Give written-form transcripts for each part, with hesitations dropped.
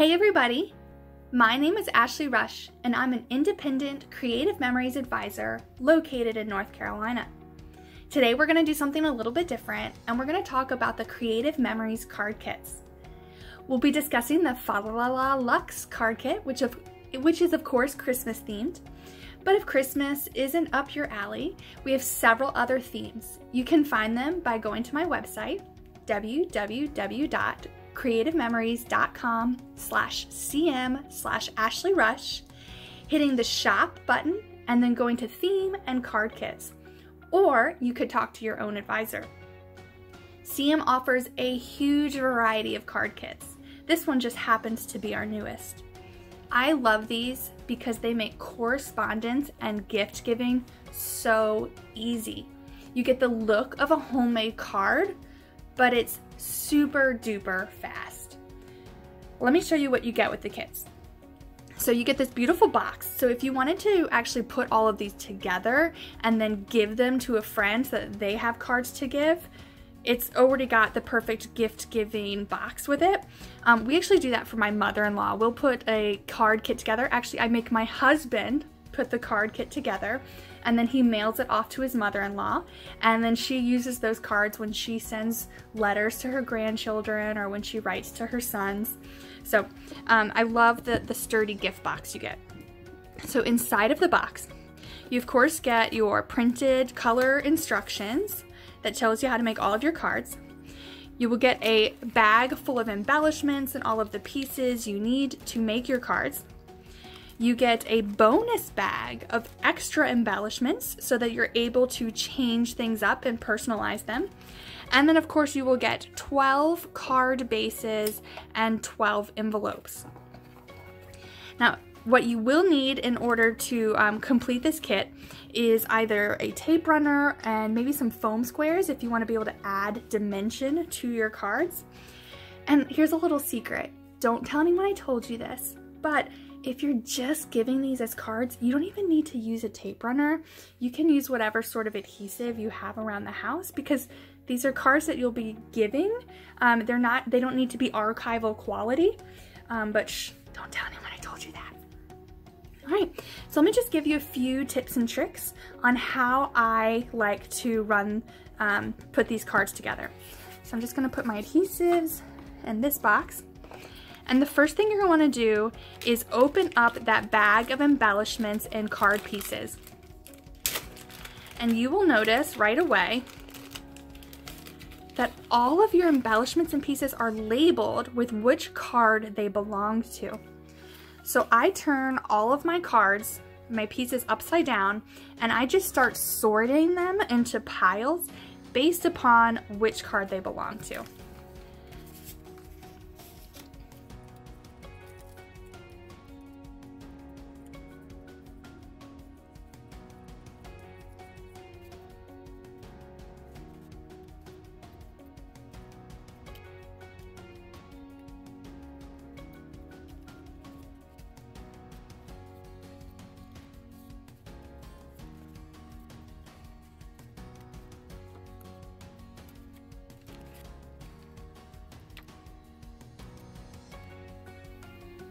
Hey everybody, my name is Ashley Rush and I'm an independent creative memories advisor located in North Carolina. Today we're going to do something a little bit different and we're going to talk about the Creative Memories card kits. We'll be discussing the Fa La La Luxe card kit, which is of course Christmas themed. But if Christmas isn't up your alley, we have several other themes. You can find them by going to my website, www.creativememories.com/cm/AshleyRush, hitting the shop button and then going to theme and card kits. Or you could talk to your own advisor. CM offers a huge variety of card kits. This one just happens to be our newest. I love these because they make correspondence and gift giving so easy. You get the look of a homemade card, but it's super duper fast. Let me show you what you get with the kits. So you get this beautiful box. So if you wanted to actually put all of these together and then give them to a friend so that they have cards to give, it's already got the perfect gift giving box with it. We actually do that for my mother-in-law. We'll put a card kit together. Actually, I make my husband put the card kit together and then he mails it off to his mother-in-law, and then she uses those cards when she sends letters to her grandchildren or when she writes to her sons. So I love the sturdy gift box you get. So inside of the box, you of course get your printed color instructions that tells you how to make all of your cards. You will get a bag full of embellishments and all of the pieces you need to make your cards. You get a bonus bag of extra embellishments so that you're able to change things up and personalize them. And then of course you will get 12 card bases and 12 envelopes. Now, what you will need in order to complete this kit is either a tape runner and maybe some foam squares if you want to be able to add dimension to your cards. And here's a little secret. Don't tell anyone I told you this, but if you're just giving these as cards, you don't even need to use a tape runner. You can use whatever sort of adhesive you have around the house because these are cards that you'll be giving. They don't need to be archival quality, but shh, don't tell anyone I told you that. All right, so let me just give you a few tips and tricks on how I like to put these cards together. So I'm just gonna put my adhesives in this box. And the first thing you're gonna wanna do is open up that bag of embellishments and card pieces. And you will notice right away that all of your embellishments and pieces are labeled with which card they belong to. So I turn all of my cards, my pieces upside down, and I just start sorting them into piles based upon which card they belong to.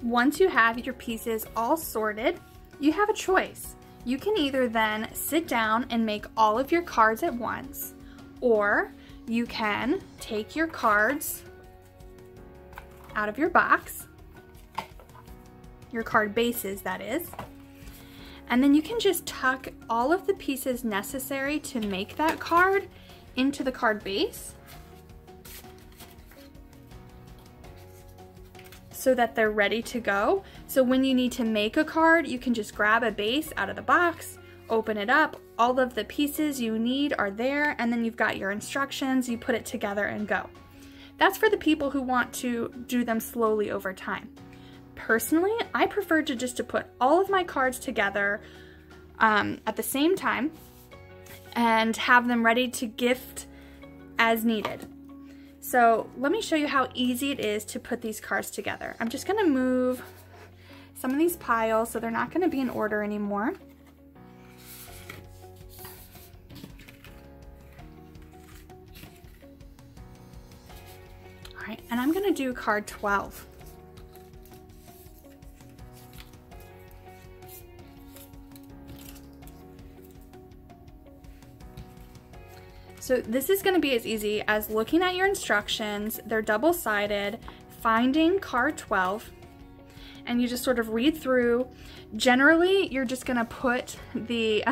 Once you have your pieces all sorted, you have a choice. You can either then sit down and make all of your cards at once, or you can take your cards out of your box, your card bases that is, and then you can just tuck all of the pieces necessary to make that card into the card base, so that they're ready to go. So when you need to make a card, you can just grab a base out of the box, open it up, all of the pieces you need are there, and then you've got your instructions, you put it together and go. That's for the people who want to do them slowly over time. Personally, I prefer to put all of my cards together at the same time and have them ready to gift as needed. So let me show you how easy it is to put these cards together. I'm just gonna move some of these piles so they're not gonna be in order anymore. All right, and I'm gonna do card 12. So this is going to be as easy as looking at your instructions. They're double-sided, finding card 12, and you just sort of read through. Generally, you're just going to put the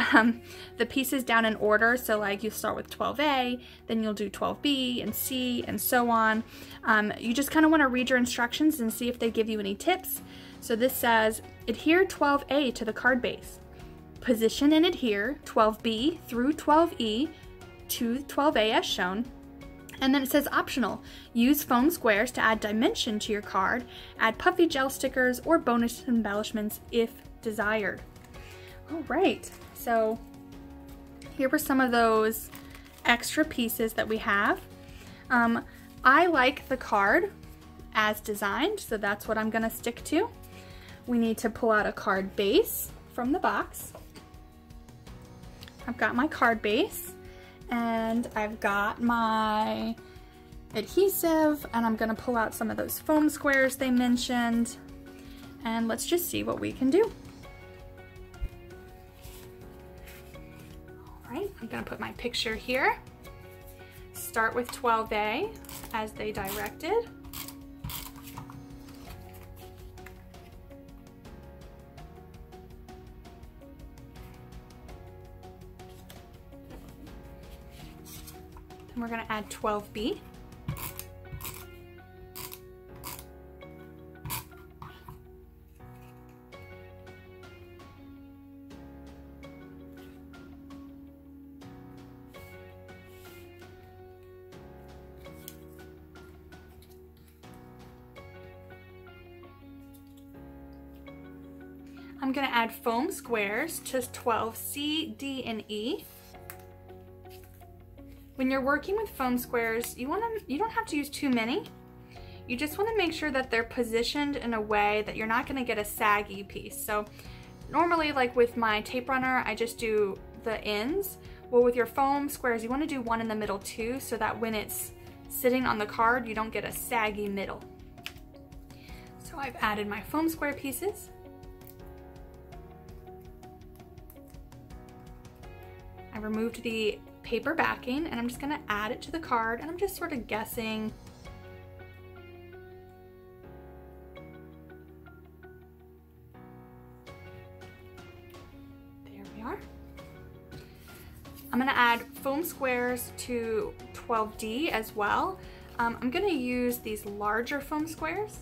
pieces down in order. So like you start with 12A, then you'll do 12B and C and so on. You just kind of want to read your instructions and see if they give you any tips. So this says, adhere 12A to the card base. Position and adhere 12B through 12E to 12A as shown. And then it says optional. Use foam squares to add dimension to your card. Add puffy gel stickers or bonus embellishments if desired. All right, so here were some of those extra pieces that we have. I like the card as designed, so that's what I'm gonna stick to. We need to pull out a card base from the box. I've got my card base, and I've got my adhesive, and I'm gonna pull out some of those foam squares they mentioned, and let's just see what we can do. All right, I'm gonna put my picture here. Start with 12A as they directed. We're going to add 12B. I'm going to add foam squares to 12C, D, and E. When you're working with foam squares, you don't have to use too many. You just want to make sure that they're positioned in a way that you're not going to get a saggy piece. So normally, like with my tape runner, I just do the ends. Well, with your foam squares, you want to do one in the middle too, so that when it's sitting on the card, you don't get a saggy middle. So I've added my foam square pieces. I removed the paper backing, and I'm just going to add it to the card, and I'm just sort of guessing. There we are. I'm going to add foam squares to 12D as well. I'm going to use these larger foam squares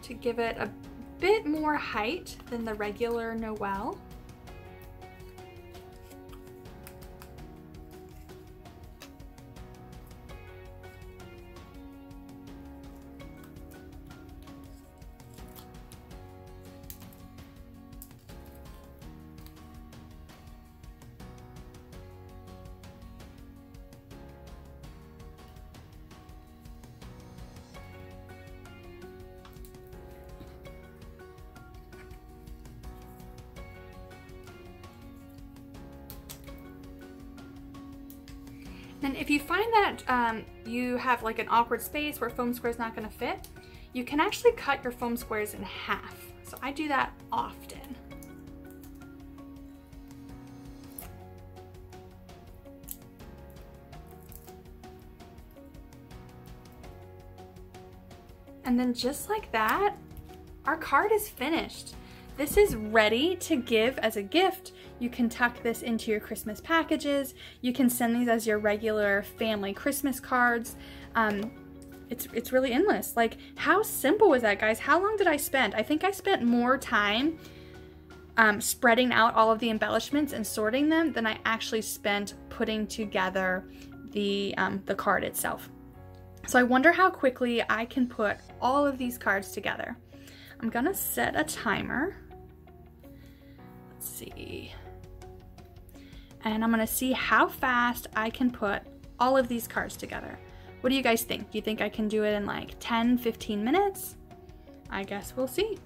to give it a bit more height than the regular Noel. And if you find that you have like an awkward space where foam square is not going to fit, you can actually cut your foam squares in half. So I do that often. And then just like that, our card is finished. This is ready to give as a gift. You can tuck this into your Christmas packages. You can send these as your regular family Christmas cards. It's really endless. Like, how simple was that, guys? How long did I spend? I think I spent more time spreading out all of the embellishments and sorting them than I actually spent putting together the card itself. So I wonder how quickly I can put all of these cards together. I'm gonna set a timer. Let's see. And I'm gonna see how fast I can put all of these cards together. What do you guys think? Do you think I can do it in like 10, 15 minutes? I guess we'll see.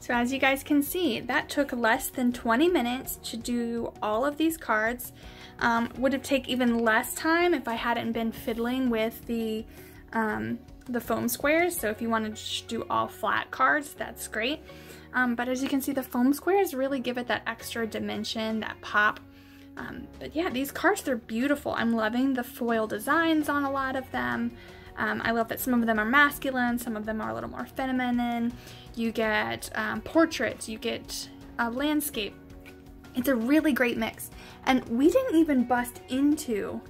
So as you guys can see, that took less than 20 minutes to do all of these cards. Would have taken even less time if I hadn't been fiddling with the foam squares. So if you wanted to do all flat cards, that's great. But as you can see, the foam squares really give it that extra dimension, that pop. But yeah, these cards, they're beautiful. I'm loving the foil designs on a lot of them. I love that some of them are masculine, some of them are a little more feminine. You get portraits, you get landscape. It's a really great mix. And we didn't even bust into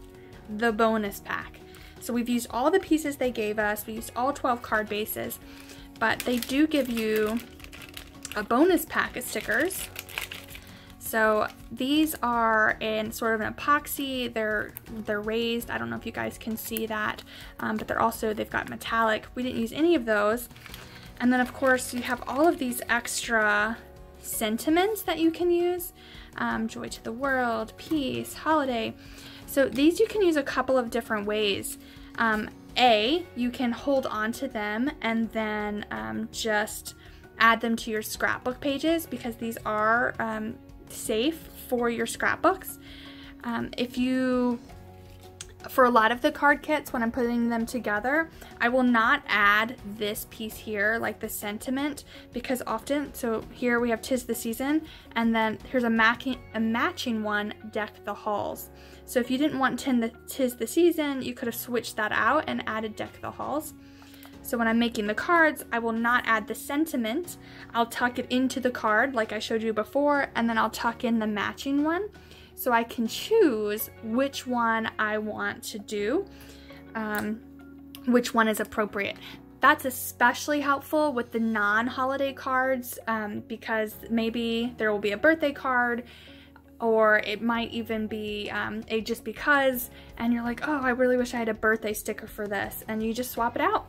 the bonus pack. So we've used all the pieces they gave us. We used all 12 card bases, but they do give you a bonus pack of stickers. So these are in sort of an epoxy. They're raised. I don't know if you guys can see that, but they've got metallic. We didn't use any of those. And then of course you have all of these extra sentiments that you can use. Joy to the world, peace, holiday. So these you can use a couple of different ways. You can hold on to them and then just add them to your scrapbook pages, because these are safe for your scrapbooks. For a lot of the card kits, when I'm putting them together, I will not add this piece here, like the sentiment, because often, so here we have 'Tis the Season, and then here's a matching one, Deck the Halls. So if you didn't want 'Tis the Season, you could have switched that out and added Deck the Halls. So when I'm making the cards, I will not add the sentiment. I'll tuck it into the card like I showed you before, and then I'll tuck in the matching one. So I can choose which one I want to do, which one is appropriate. That's especially helpful with the non-holiday cards, because maybe there will be a birthday card, or it might even be a just because, and you're like, oh, I really wish I had a birthday sticker for this, and you just swap it out.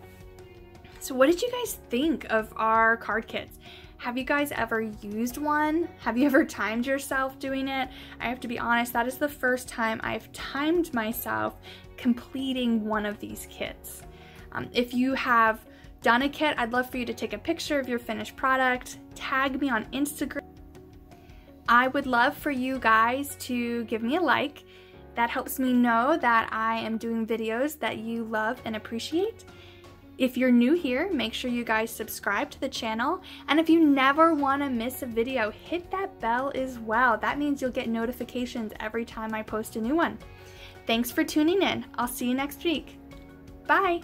So what did you guys think of our card kits? Have you guys ever used one? Have you ever timed yourself doing it? I have to be honest, that is the first time I've timed myself completing one of these kits. If you have done a kit, I'd love for you to take a picture of your finished product, tag me on Instagram. I would love for you guys to give me a like. That helps me know that I am doing videos that you love and appreciate. If you're new here, make sure you guys subscribe to the channel. And if you never want to miss a video, hit that bell as well. That means you'll get notifications every time I post a new one. Thanks for tuning in. I'll see you next week. Bye.